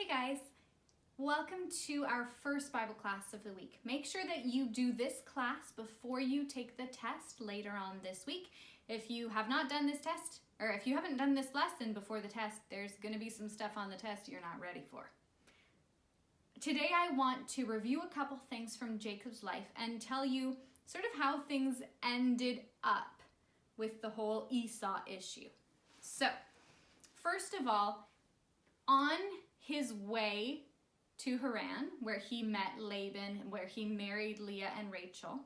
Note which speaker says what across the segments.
Speaker 1: Hey guys, welcome to our first Bible class of the week. Make sure that you do this class before you take the test later on this week. If you have not done this test, or if you haven't done this lesson before the test, there's going to be some stuff on the test you're not ready for. Today I want to review a couple things from Jacob's life and tell you sort of how things ended up with the whole Esau issue. So, first of all, on his way to Haran, where he met Laban, where he married Leah and Rachel,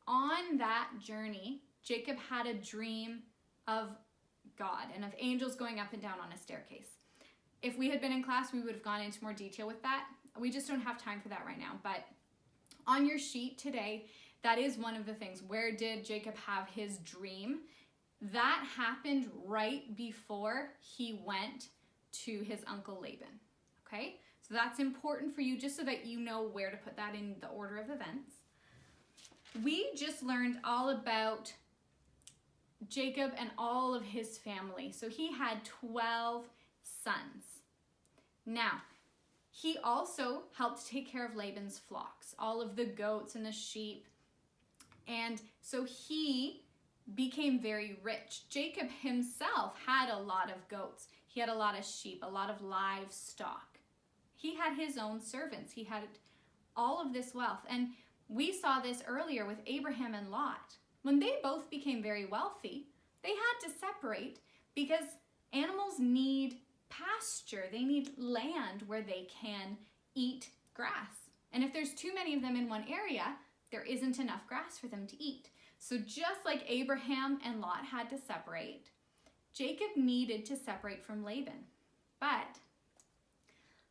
Speaker 1: on that journey, Jacob had a dream of God and of angels going up and down on a staircase. If we had been in class, we would have gone into more detail with that. We just don't have time for that right now. But on your sheet today, that is one of the things. Where did Jacob have his dream? That happened right before he went to his uncle Laban. Okay? So that's important for you just so that you know where to put that in the order of events. We just learned all about Jacob and all of his family. So he had 12 sons. Now, he also helped take care of Laban's flocks, all of the goats and the sheep. And so he became very rich. Jacob himself had a lot of goats. He had a lot of sheep, a lot of livestock. He had his own servants. He had all of this wealth. And we saw this earlier with Abraham and Lot. When they both became very wealthy, they had to separate because animals need pasture. They need land where they can eat grass. And if there's too many of them in one area, there isn't enough grass for them to eat. So just like Abraham and Lot had to separate, Jacob needed to separate from Laban. But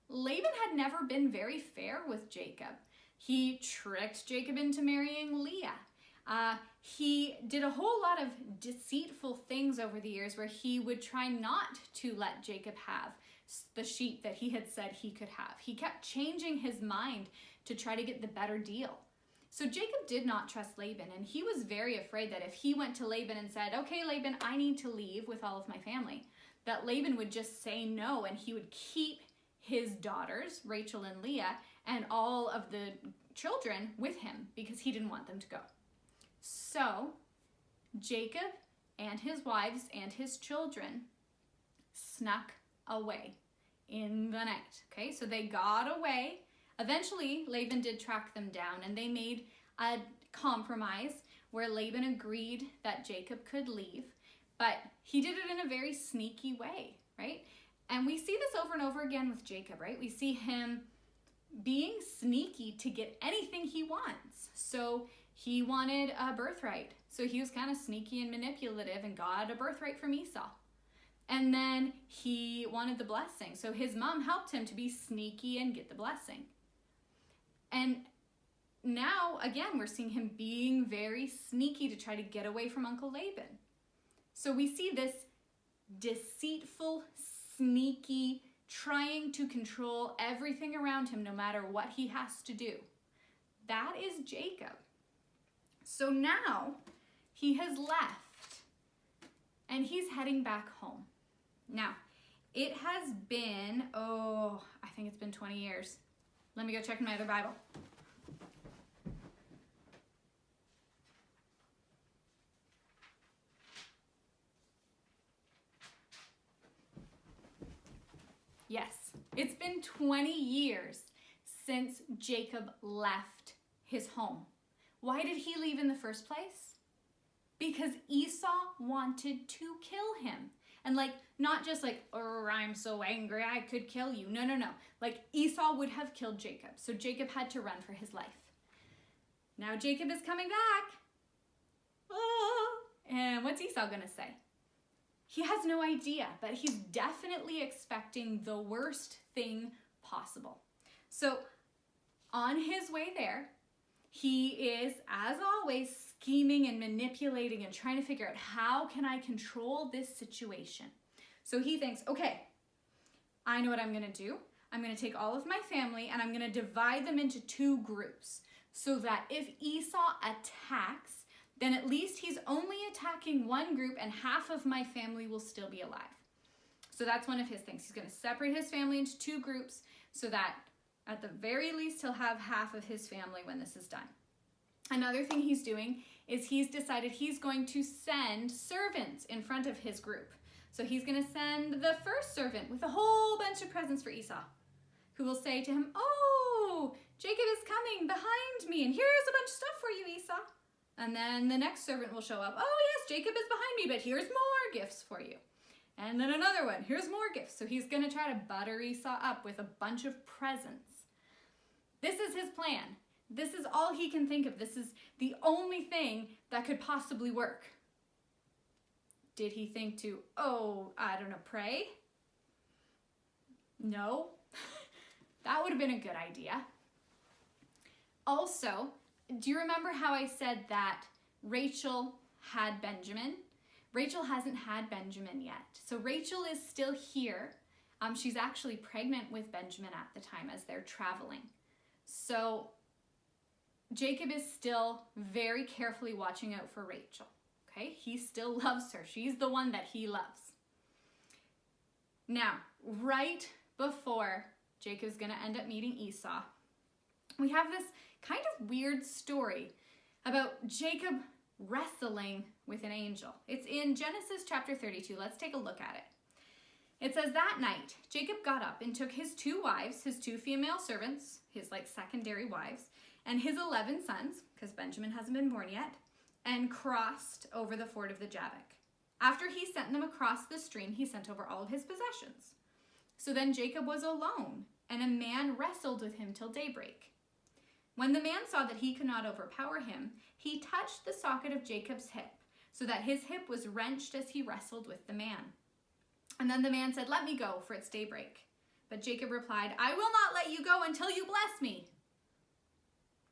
Speaker 1: Laban had never been very fair with Jacob. He tricked Jacob into marrying Leah. He did a whole lot of deceitful things over the years where he would try not to let Jacob have the sheep that he had said he could have. He kept changing his mind to try to get the better deal. So Jacob did not trust Laban, and he was very afraid that if he went to Laban and said, okay, Laban, I need to leave with all of my family, that Laban would just say no, and he would keep his daughters, Rachel and Leah, and all of the children with him because he didn't want them to go. So Jacob and his wives and his children snuck away in the night. Okay, so they got away. Eventually, Laban did track them down, and they made a compromise where Laban agreed that Jacob could leave, but he did it in a very sneaky way, right? And we see this over and over again with Jacob, right? We see him being sneaky to get anything he wants. So he wanted a birthright. So he was kind of sneaky and manipulative and got a birthright from Esau. And then he wanted the blessing. So his mom helped him to be sneaky and get the blessing. And now, again, we're seeing him being very sneaky to try to get away from Uncle Laban. So we see this deceitful, sneaky, trying to control everything around him no matter what he has to do. That is Jacob. So now he has left and he's heading back home. Now, it has been, I think it's been 20 years. Let me go check in my other Bible. Yes, it's been 20 years since Jacob left his home. Why did he leave in the first place? Because Esau wanted to kill him. And not just oh, I'm so angry, I could kill you. No. Esau would have killed Jacob. So Jacob had to run for his life. Now Jacob is coming back. And what's Esau going to say? He has no idea, but he's definitely expecting the worst thing possible. So on his way there, he is, as always, scheming and manipulating and trying to figure out how can I control this situation. So he thinks, okay, I know what I'm going to do. I'm going to take all of my family and I'm going to divide them into two groups so that if Esau attacks, then at least he's only attacking one group and half of my family will still be alive. So So that's one of his things. He's going to separate his family into 2 groups so that at the very least he'll have half of his family when this is done. Another thing he's doing is he's decided he's going to send servants in front of his group. So he's going to send the first servant with a whole bunch of presents for Esau, who will say to him, "Oh, Jacob is coming behind me, and here's a bunch of stuff for you, Esau." And then the next servant will show up. "Oh yes, Jacob is behind me, but here's more gifts for you." And then another one, "Here's more gifts." So he's going to try to butter Esau up with a bunch of presents. This is his plan. This is all he can think of. This is the only thing that could possibly work. Did he think to, pray? No. That would have been a good idea. Also, do you remember how I said that Rachel had Benjamin? Rachel hasn't had Benjamin yet. So Rachel is still here. She's actually pregnant with Benjamin at the time as they're traveling. So Jacob is still very carefully watching out for Rachel. Okay, he still loves her. She's the one that he loves. Now, right before Jacob's going to end up meeting Esau, we have this kind of weird story about Jacob wrestling with an angel. It's in Genesis chapter 32. Let's take a look at it. It says, "That night, Jacob got up and took his 2 wives, his 2 female servants, his secondary wives, and his 11 sons, because Benjamin hasn't been born yet, and crossed over the ford of the Jabbok. After he sent them across the stream, he sent over all of his possessions. So then Jacob was alone, and a man wrestled with him till daybreak. When the man saw that he could not overpower him, he touched the socket of Jacob's hip, so that his hip was wrenched as he wrestled with the man. And then the man said, 'Let me go, for it's daybreak.' But Jacob replied, 'I will not let you go until you bless me.'"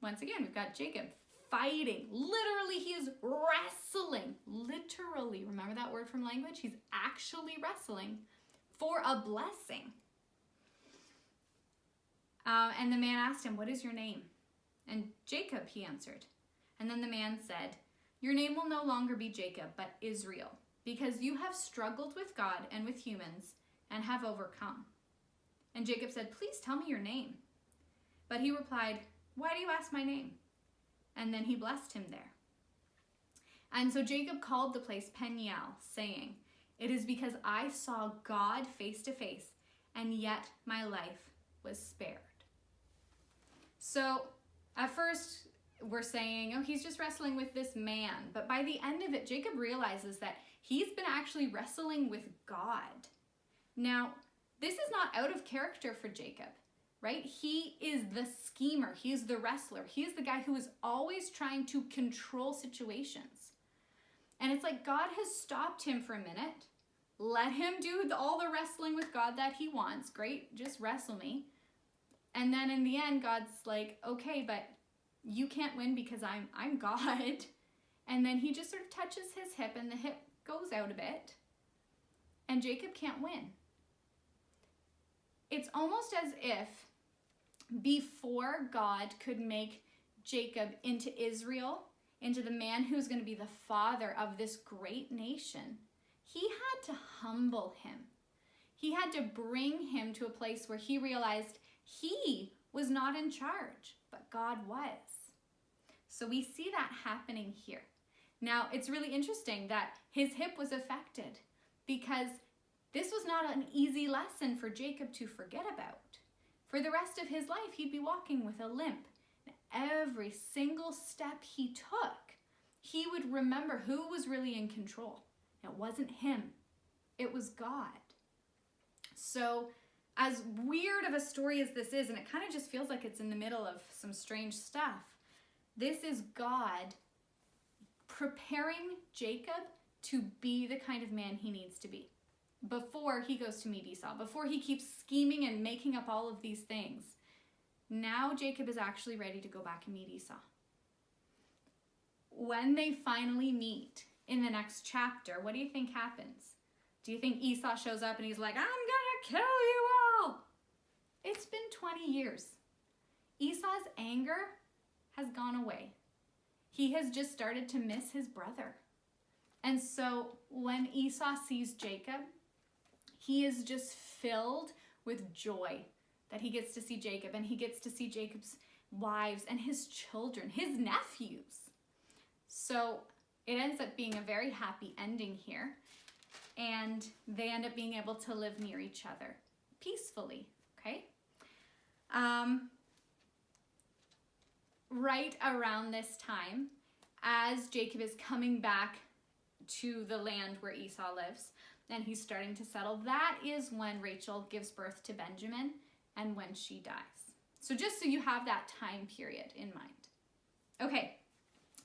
Speaker 1: Once again, we've got Jacob fighting. Literally, he is wrestling. Literally, remember that word from language? He's actually wrestling for a blessing. And the man asked him, "What is your name?" "And Jacob," he answered. And then the man said, "Your name will no longer be Jacob, but Israel, because you have struggled with God and with humans and have overcome." And Jacob said, "Please tell me your name." But he replied, "Why do you ask my name?" And then he blessed him there. And so Jacob called the place Peniel, saying, "It is because I saw God face to face, and yet my life was spared." So at first we're saying, oh, he's just wrestling with this man. But by the end of it, Jacob realizes that he's been actually wrestling with God. Now, this is not out of character for Jacob, right? He is the schemer. He is the wrestler. He is the guy who is always trying to control situations. And it's like God has stopped him for a minute. Let him do all the wrestling with God that he wants. Great, just wrestle me. And then in the end, God's like, okay, but you can't win because I'm God. And then he just sort of touches his hip and the hip goes out a bit. And Jacob can't win. It's almost as if before God could make Jacob into Israel, into the man who's going to be the father of this great nation, he had to humble him. He had to bring him to a place where he realized he was not in charge, but God was. So we see that happening here. Now, it's really interesting that his hip was affected because this was not an easy lesson for Jacob to forget about. For the rest of his life, he'd be walking with a limp. Every single step he took, he would remember who was really in control. It wasn't him. It was God. So as weird of a story as this is, and it kind of just feels like it's in the middle of some strange stuff, this is God preparing Jacob to be the kind of man he needs to be before he goes to meet Esau, before he keeps scheming and making up all of these things. Now Jacob is actually ready to go back and meet Esau. When they finally meet in the next chapter, what do you think happens? Do you think Esau shows up and he's like, I'm gonna kill you all? It's been 20 years. Esau's anger has gone away. He has just started to miss his brother. And so when Esau sees Jacob, he is just filled with joy that he gets to see Jacob, and he gets to see Jacob's wives and his children, his nephews. So it ends up being a very happy ending here, and they end up being able to live near each other peacefully, okay? Right around this time, as Jacob is coming back to the land where Esau lives, and he's starting to settle, that is when Rachel gives birth to Benjamin and when she dies. So just so you have that time period in mind. Okay,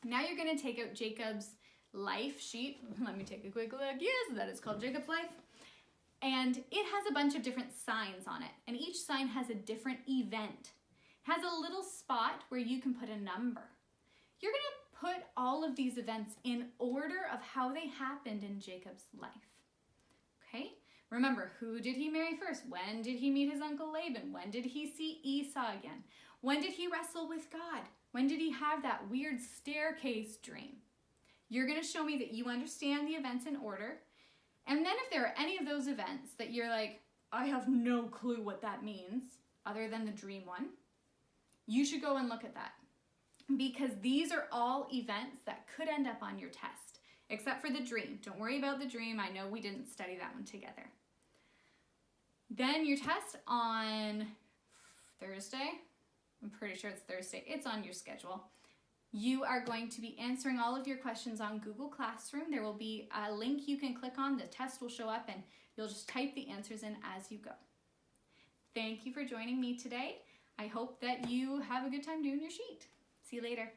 Speaker 1: now you're going to take out Jacob's life sheet. Let me take a quick look. Yes, that is called Jacob's life. And it has a bunch of different signs on it, and each sign has a different event. It has a little spot where you can put a number. You're going to put all of these events in order of how they happened in Jacob's life. Okay? Remember, who did he marry first? When did he meet his uncle Laban? When did he see Esau again? When did he wrestle with God? When did he have that weird staircase dream? You're going to show me that you understand the events in order. And then if there are any of those events that you're like, I have no clue what that means, other than the dream one, you should go and look at that. Because these are all events that could end up on your test, except for the dream. Don't worry about the dream. I know we didn't study that one together. Then your test on Thursday, I'm pretty sure it's Thursday, it's on your schedule. You are going to be answering all of your questions on Google Classroom. There will be a link you can click on, the test will show up, and you'll just type the answers in as you go. Thank you for joining me today. I hope that you have a good time doing your sheet. See you later.